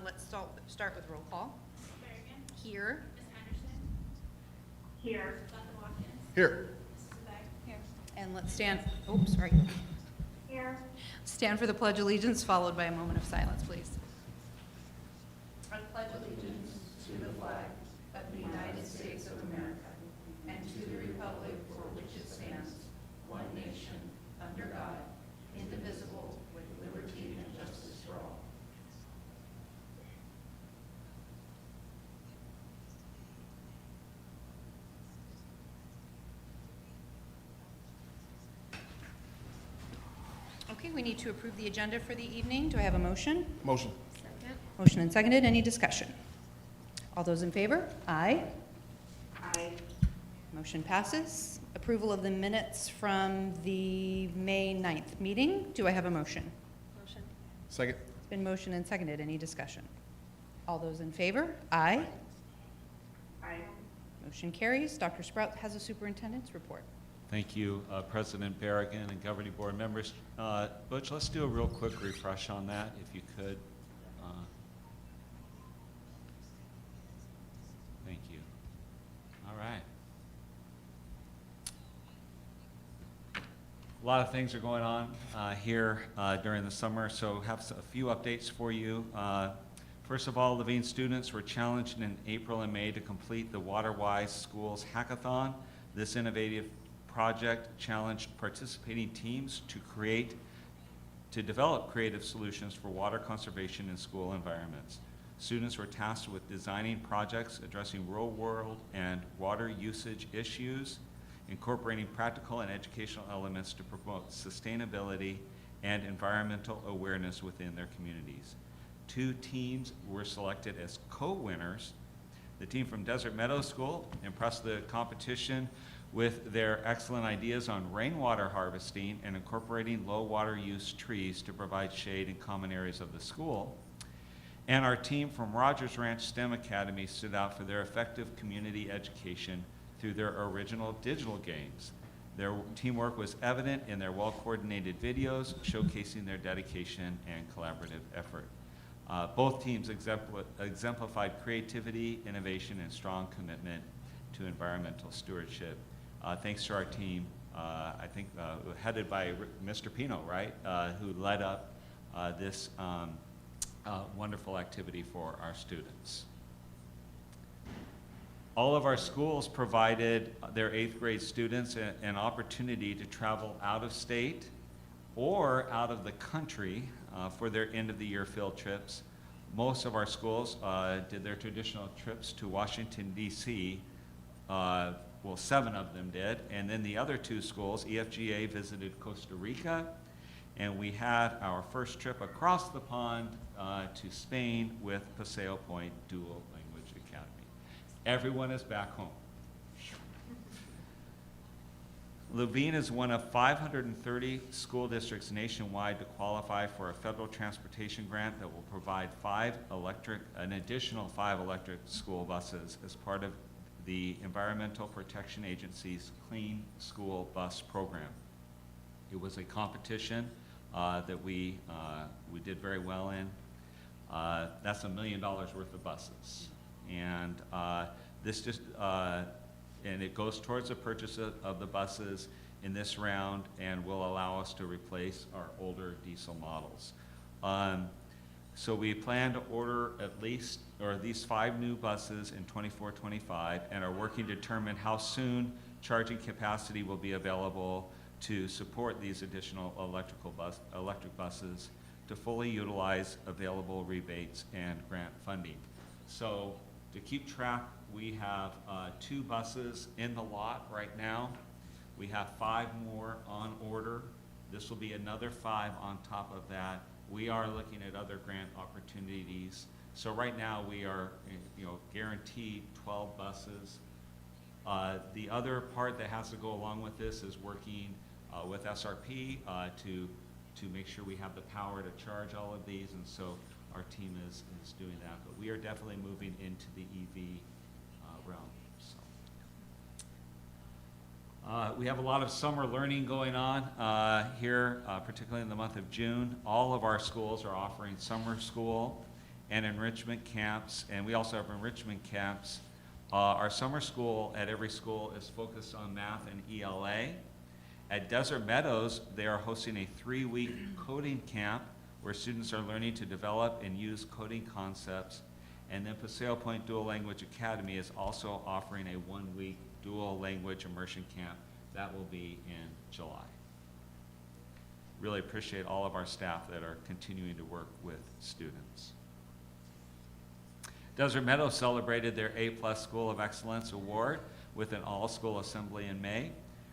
Let's start with roll call. Berrigan. Here. Ms. Henderson. Here. Dr. Watkins. Here. Mrs. Beck. Here. And let's stand, sorry. Here. Stand for the Pledge of Allegiance, followed by a moment of silence, please. I pledge allegiance to the flag of the United States of America and to the republic for which it stands, one nation, under God, indivisible, with liberty and justice for all. Okay, we need to approve the agenda for the evening. Do I have a motion? Motion. Motion and seconded. Any discussion? All those in favor? Aye. Aye. Motion passes. Approval of the minutes from the May 9th meeting. Do I have a motion? Motion. Second. It's been motion and seconded. Any discussion? All those in favor? Aye. Aye. Motion carries. Dr. Sprout has a superintendent's report. Thank you, President Berrigan and governing board members. Butch, let's do a real quick refresh on that, if you could. Thank you. All right. A lot of things are going on here during the summer, so have a few updates for you. First of all, Levine students were challenged in April and May to complete the WaterWise Schools Hackathon. This innovative project challenged participating teams to develop creative solutions for water conservation in school environments. Students were tasked with designing projects addressing real world and water usage issues, incorporating practical and educational elements to promote sustainability and environmental awareness within their communities. 2 teams were selected as co-winners. The team from Desert Meadows School impressed the competition with their excellent ideas on rainwater harvesting and incorporating low water use trees to provide shade in common areas of the school. And our team from Rogers Ranch STEM Academy stood out for their effective community education through their original digital games. Their teamwork was evident in their well-coordinated videos, showcasing their dedication and collaborative effort. Both teams exemplified creativity, innovation, and strong commitment to environmental stewardship. Thanks to our team, I think headed by Mr. Pino, right, who led up this wonderful activity for our students. All of our schools provided their 8th grade students an opportunity to travel out of state or out of the country for their end of the year field trips. Most of our schools did their traditional trips to Washington, D.C. Well, 7 of them did, and then the other 2 schools, EFGA visited Costa Rica, and we had our first trip across the pond to Spain with Paseo Point Dual Language Academy. Everyone is back home. Levine is one of 530 school districts nationwide to qualify for a federal transportation grant that will provide an additional 5 electric school buses as part of the Environmental Protection Agency's Clean School Bus Program. It was a competition that we did very well in. That's $1 million worth of buses. And and it goes towards the purchase of the buses in this round and will allow us to replace our older diesel models. So we plan to order these 5 new buses in 24-25 and are working to determine how soon charging capacity will be available to support these additional electric buses to fully utilize available rebates and grant funding. So to keep track, we have 2 buses in the lot right now. We have 5 more on order. This will be another 5 on top of that. We are looking at other grant opportunities. So right now we are, guaranteed 12 buses. The other part that has to go along with this is working with SRP to make sure we have the power to charge all of these, and so our team is doing that. But we are definitely moving into the EV realm. So. We have a lot of summer learning going on here, particularly in the month of June. All of our schools are offering summer school, and enrichment camps, and we also have enrichment camps. Our summer school at every school is focused on math and ELA. At Desert Meadows, they are hosting a 3-week coding camp where students are learning to develop and use coding concepts. And then Paseo Point Dual Language Academy is also offering a 1-week dual language immersion camp. That will be in July. Really appreciate all of our staff that are continuing to work with students. Desert Meadows celebrated their A+ School of Excellence Award with an all-school assembly in May.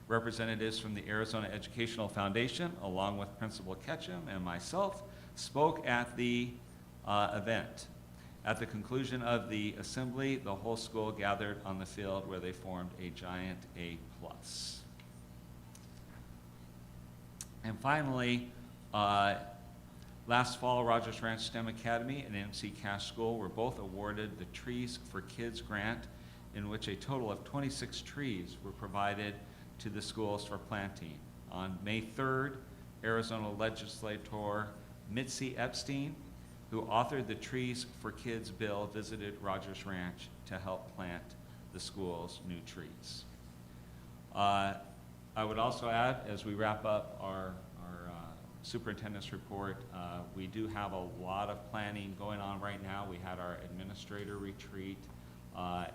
Representatives from the Arizona Educational Foundation, along with Principal Ketchum and myself, spoke at the event. At the conclusion of the assembly, the whole school gathered on the field where they formed a giant A+. And finally, last fall, Rogers Ranch STEM Academy and MC Cash School were both awarded the Trees for Kids grant, in which a total of 26 trees were provided to the schools for planting. On May 3rd, Arizona legislator Mitzi Epstein, who authored the Trees for Kids bill, visited Rogers Ranch to help plant the school's new trees. I would also add, as we wrap up our superintendent's report, we do have a lot of planning going on right now. We had our administrator retreat.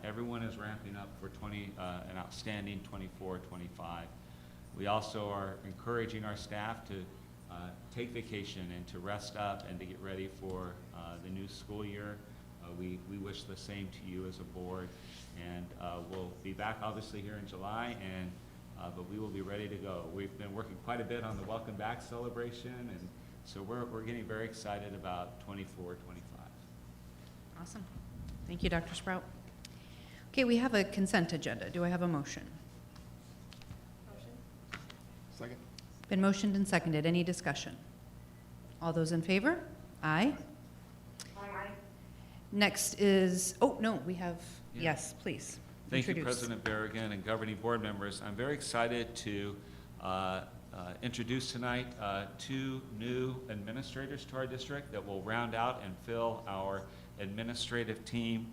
Everyone is ramping up for an outstanding 24-25. We also are encouraging our staff to take vacation and to rest up and to get ready for the new school year. We wish the same to you as a board, and we'll be back obviously here in July, and but we will be ready to go. We've been working quite a bit on the Welcome Back celebration, and so we're getting very excited about 24-25. Awesome. Thank you, Dr. Sprout. Okay, we have a consent agenda. Do I have a motion? Motion. Second. Been motioned and seconded. Any discussion? All those in favor? Aye. Aye. Next is, oh, no, we have, Yeah. yes, please. Thank you, Introduce. President Berrigan and governing board members. I'm very excited to introduce tonight 2 new administrators to our district that will round out and fill our administrative team.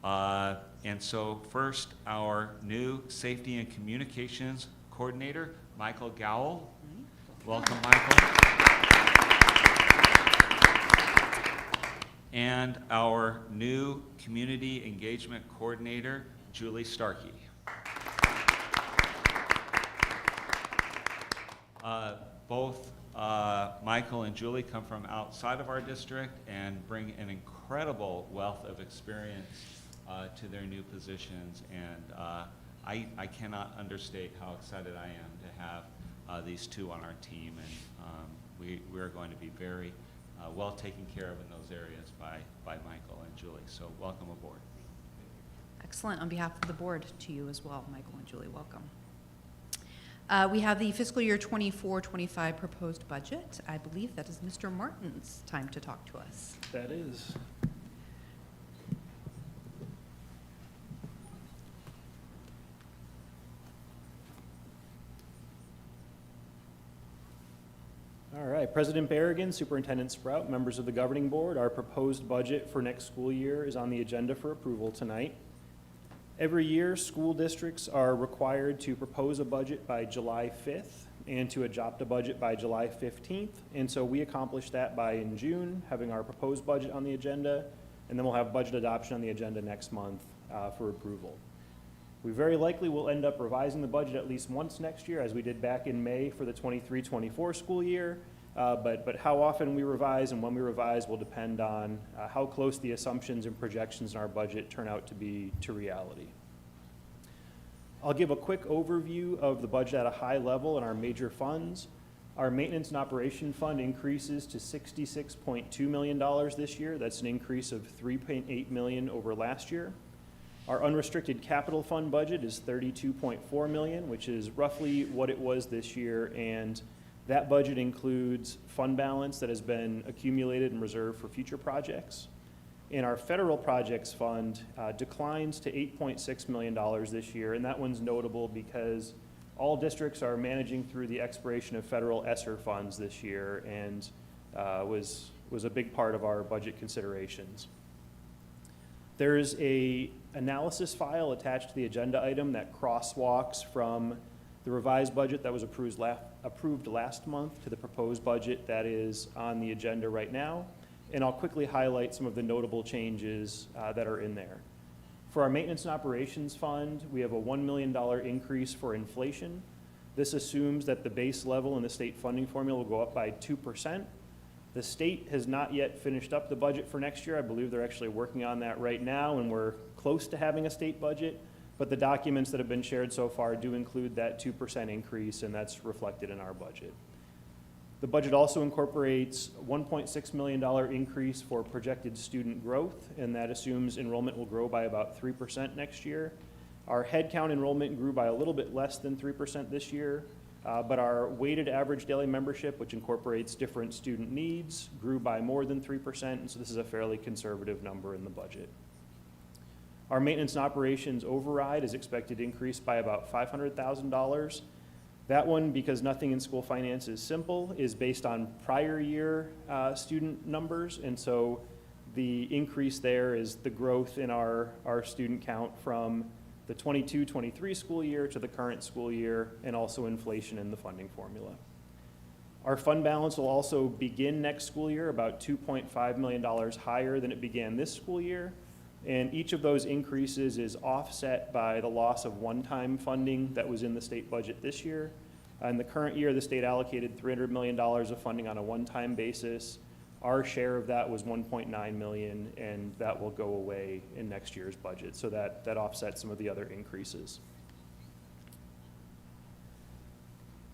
And so first, our new Safety and Communications Coordinator, Michael Gowell. Welcome, Michael. And our new Community Engagement Coordinator, Julie Starkey. Both Michael and Julie come from outside of our district and bring an incredible wealth of experience to their new positions, and I cannot understate how excited I am to have these 2 on our team, and we are going to be very well taken care of in those areas by Michael and Julie, so welcome aboard. Excellent. On behalf of the board, to you as well, Michael and Julie, welcome. We have the fiscal year 24-25 proposed budget. I believe that is Mr. Martin's time to talk to us. That is. All right, President Berrigan, Superintendent Sprout, members of the governing board, our proposed budget for next school year is on the agenda for approval tonight. Every year, school districts are required to propose a budget by July 5th and to adopt a budget by July 15th. And so we accomplished that by in June, having our proposed budget on the agenda, and then we'll have budget adoption on the agenda next month for approval. We very likely will end up revising the budget at least once next year, as we did back in May for the 23-24 school year. But how often we revise and when we revise will depend on how close the assumptions and projections in our budget turn out to be to reality. I'll give a quick overview of the budget at a high level and our major funds. Our maintenance and operation fund increases to $66.2 million this year. That's an increase of $3.8 million over last year. Our unrestricted capital fund budget is $32.4 million, which is roughly what it was this year, and that budget includes fund balance that has been accumulated and reserved for future projects. And our federal projects fund declines to $8.6 million this year, and that one's notable because all districts are managing through the expiration of federal ESSER funds this year, and was a big part of our budget considerations. There is a analysis file attached to the agenda item that crosswalks from the revised budget that was approved last month to the proposed budget that is on the agenda right now. And I'll quickly highlight some of the notable changes that are in there. For our maintenance and operations fund, we have a $1 million increase for inflation. This assumes that the base level in the state funding formula will go up by 2%. The state has not yet finished up the budget for next year. I believe they're actually working on that right now, and we're close to having a state budget. But the documents that have been shared so far do include that 2% increase, and that's reflected in our budget. The budget also incorporates $1.6 million increase for projected student growth, and that assumes enrollment will grow by about 3% next year. Our headcount enrollment grew by a little bit less than 3% this year, but our weighted average daily membership, which incorporates different student needs, grew by more than 3%, and so this is a fairly conservative number in the budget. Our maintenance and operations override is expected to increase by about $500,000. That one, because nothing in school finance is simple, is based on prior year student numbers, and so the increase there is the growth in our student count from the 22-23 school year to the current school year, and also inflation in the funding formula. Our fund balance will also begin next school year about $2.5 million higher than it began this school year, and each of those increases is offset by the loss of one-time funding that was in the state budget this year. In the current year, the state allocated $300 million of funding on a one-time basis. Our share of that was $1.9 million, and that will go away in next year's budget, so that offsets some of the other increases.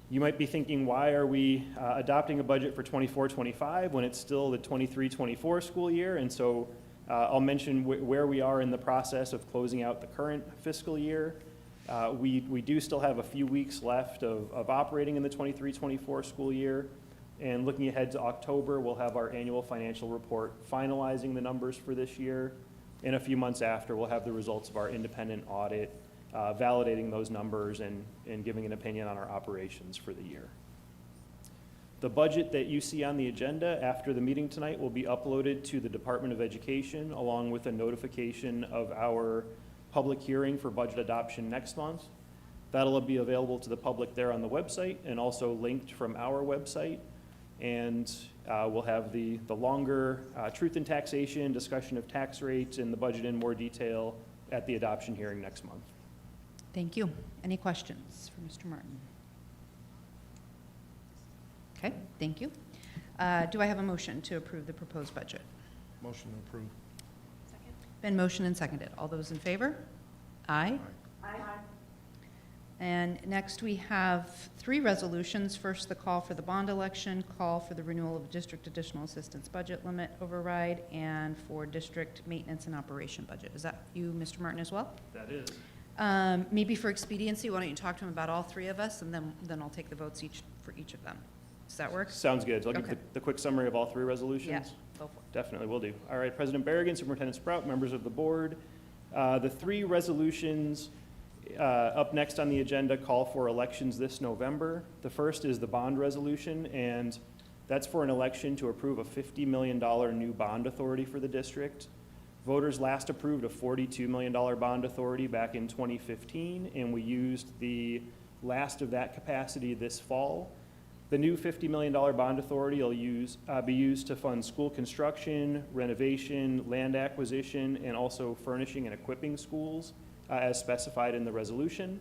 You might be thinking, why are we adopting a budget for 24-25 when it's still the 23-24 school year? And so I'll mention where we are in the process of closing out the current fiscal year. We do still have a few weeks left of operating in the 23-24 school year. And looking ahead to October, we'll have our annual financial report finalizing the numbers for this year. And a few months after, we'll have the results of our independent audit, validating those numbers and giving an opinion on our operations for the year. The budget that you see on the agenda after the meeting tonight will be uploaded to the Department of Education, along with a notification of our public hearing for budget adoption next month. That'll be available to the public there on the website, and also linked from our website. And we'll have the longer truth in taxation, discussion of tax rates, and the budget in more detail at the adoption hearing next month. Thank you. Any questions for Mr. Martin? Okay, thank you. Do I have a motion to approve the proposed budget? Motion to approve. Second. Been motioned and seconded. All those in favor? Aye. Aye. And next, we have 3 resolutions. First, the call for the bond election, call for the renewal of district additional assistance budget limit override, and for district maintenance and operation budget. Is that you, Mr. Martin, as well? That is. Maybe for expediency, why don't you talk to him about all 3 of us, and then I'll take the votes for each of them. Does that work? Sounds good. So I'll Okay. give the quick summary of all 3 resolutions. Yeah, go for it. Definitely, will do. All right, President Berrigan, Superintendent Sprout, members of the board. The 3 resolutions up next on the agenda call for elections this November. The first is the bond resolution, and that's for an election to approve a $50 million new bond authority for the district. Voters last approved a $42 million bond authority back in 2015, and we used the last of that capacity this fall. The new $50 million bond authority will be used to fund school construction, renovation, land acquisition, and also furnishing and equipping schools as specified in the resolution.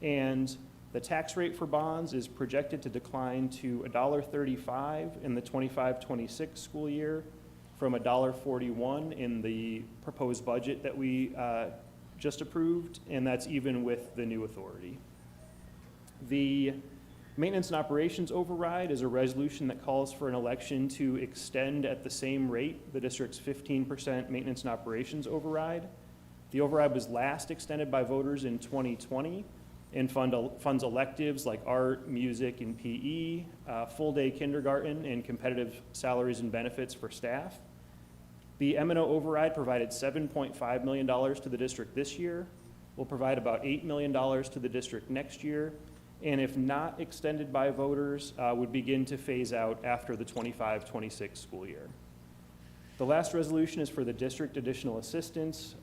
And the tax rate for bonds is projected to decline to $1.35 in the 25-26 school year from $1.41 in the proposed budget that we just approved, and that's even with the new authority. The maintenance and operations override is a resolution that calls for an election to extend at the same rate the district's 15% maintenance and operations override. The override was last extended by voters in 2020 and funds electives like art, music, and PE, full-day kindergarten, and competitive salaries and benefits for staff. The M&O override provided $7.5 million to the district this year. Will provide about $8 million to the district next year, and if not extended by voters, would begin to phase out after the 25-26 school year. The last resolution is for the district additional assistance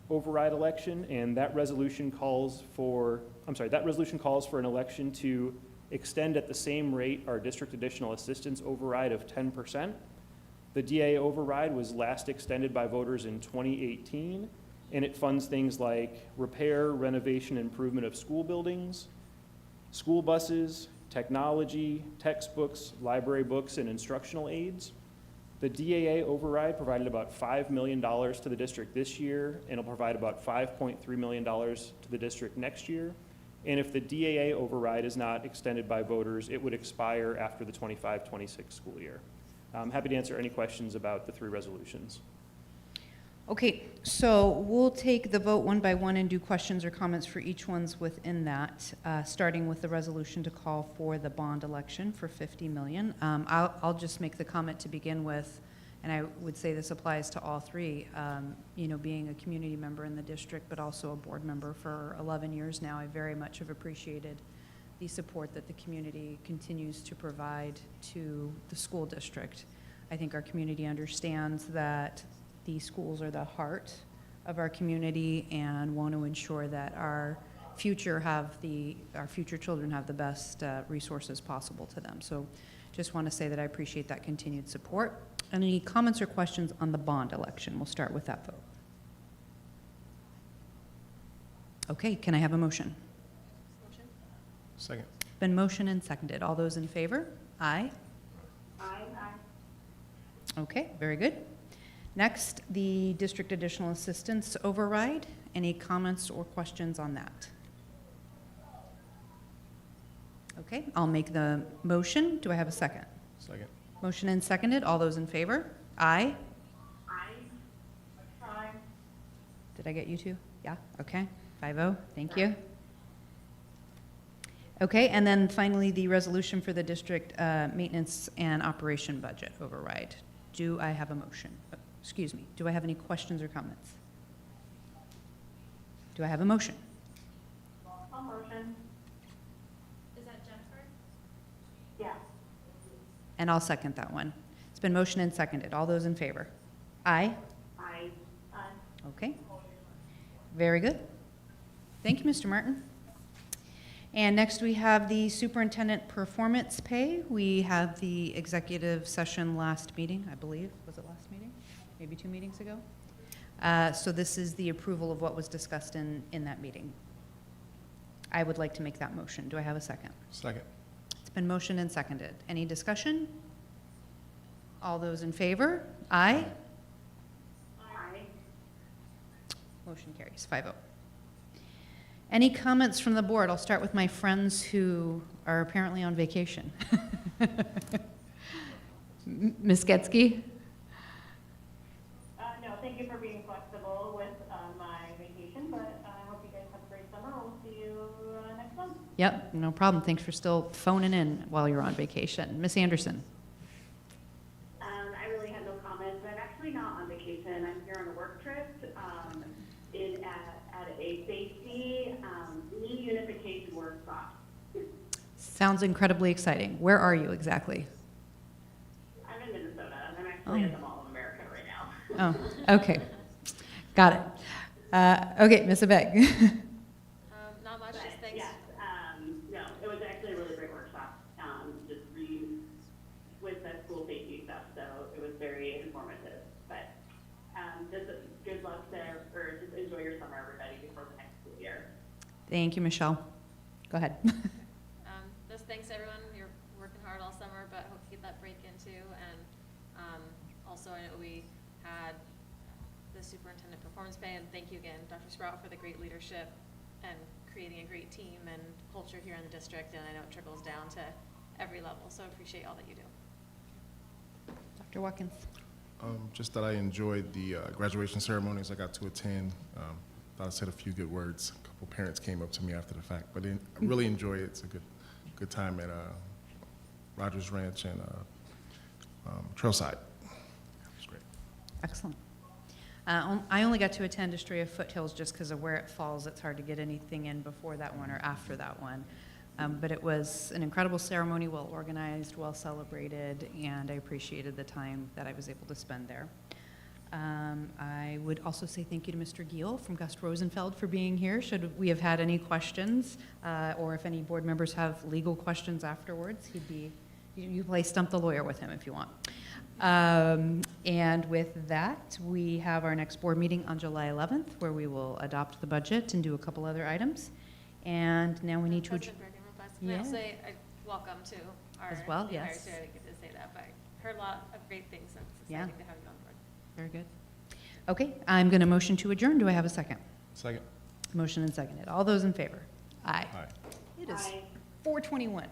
override election, and that resolution calls for an election to extend at the same rate our district additional assistance override of 10%. The DA override was last extended by voters in 2018, and it funds things like repair, renovation, improvement of school buildings, school buses, technology, textbooks, library books, and instructional aids. The DAA override provided about $5 million to the district this year, and it'll provide about $5.3 million to the district next year. And if the DAA override is not extended by voters, it would expire after the 25-26 school year. I'm happy to answer any questions about the three resolutions. Okay, so we'll take the vote one by one and do questions or comments for each one's within that, starting with the resolution to call for the bond election for $50 million. I'll just make the comment to begin with, and I would say this applies to all three. You know, being a community member in the district, but also a board member for 11 years now, I very much have appreciated the support that the community continues to provide to the school district. I think our community understands that the schools are the heart of our community and want to ensure that our future children have the best resources possible to them. So just want to say that I appreciate that continued support. Any comments or questions on the bond election? We'll start with that vote. Okay, can I have a motion? Second. Been motioned and seconded. All those in favor? Aye. Aye. Okay, very good. Next, the district additional assistance override. Any comments or questions on that? Okay, I'll make the motion. Do I have a second? Second. Motion and seconded. All those in favor? Aye. Aye. Did I get you two? Yeah, okay. 5-0, thank you. Okay, and then finally, the resolution for the district maintenance and operation budget override. Do I have a motion? Excuse me, do I have any questions or comments? Do I have a motion? I'll motion. Is that Jennifer? Yeah. And I'll second that one. It's been motioned and seconded. All those in favor? Aye? Aye. Okay. Very good. Thank you, Mr. Martin. And next we have the superintendent performance pay. We had the executive session last meeting, I believe. Was it last meeting? Maybe 2 meetings ago? So this is the approval of what was discussed in that meeting. I would like to make that motion. Do I have a second? Second. It's been motioned and seconded. Any discussion? All those in favor? Aye? Aye. Motion carries 5-0. Any comments from the board? I'll start with my friends who are apparently on vacation. Ms. Getzky? No, thank you for being flexible with my vacation, but I hope you guys have a great summer. We'll see you next month. Yep, no problem. Thanks for still phoning in while you're on vacation. Ms. Anderson? I really had no comments. I'm actually not on vacation. I'm here on a work trip at a safety knee unification workshop. Sounds incredibly exciting. Where are you exactly? I'm in Minnesota. I'm actually at the Mall of America right now. Oh, okay. Got it. Okay, Ms. Abeg. Not much, just thanks. Yes, no, it was actually a really great workshop, with the school safety stuff, so it was very informative. But just good luck or just enjoy your summer, everybody, before the next school year. Thank you, Michelle. Go ahead. Just thanks everyone, you're working hard all summer, but hope you get that break in too. And also I know we had the superintendent performance pay, and thank you again, Dr. Sprout, for the great leadership and creating a great team and culture here in the district, and I know it trickles down to every level, so I appreciate all that you do. Dr. Watkins. Just that I enjoyed the graduation ceremonies I got to attend. Thought I said a few good words. A couple parents came up to me after the fact, but I really enjoy it. It's a good time at Rogers Ranch and Trailside. It was great. Excellent. I only got to attend Estrella Foothills just because of where it falls. It's hard to get anything in before that one or after that one. But it was an incredible ceremony, well organized, well celebrated, and I appreciated the time that I was able to spend there. I would also say thank you to Mr. Giel from Gust Rosenfeld for being here. Should we have had any questions, or if any board members have legal questions afterwards, he'd be, you play Stump the Lawyer with him if you want. And with that, we have our next board meeting on July 11th, where we will adopt the budget and do a couple other items. And now we need to President Bergen, real fast. Can I also say welcome to our As well, new yes. hires here. I didn't get to say that, but I heard a lot of great things, and it's Yeah. exciting to have you on board. Very good. Okay, I'm going to motion to adjourn. Do I have a second? Second. Motion and seconded. All those in favor? Aye. Aye. It is Aye. 4:21.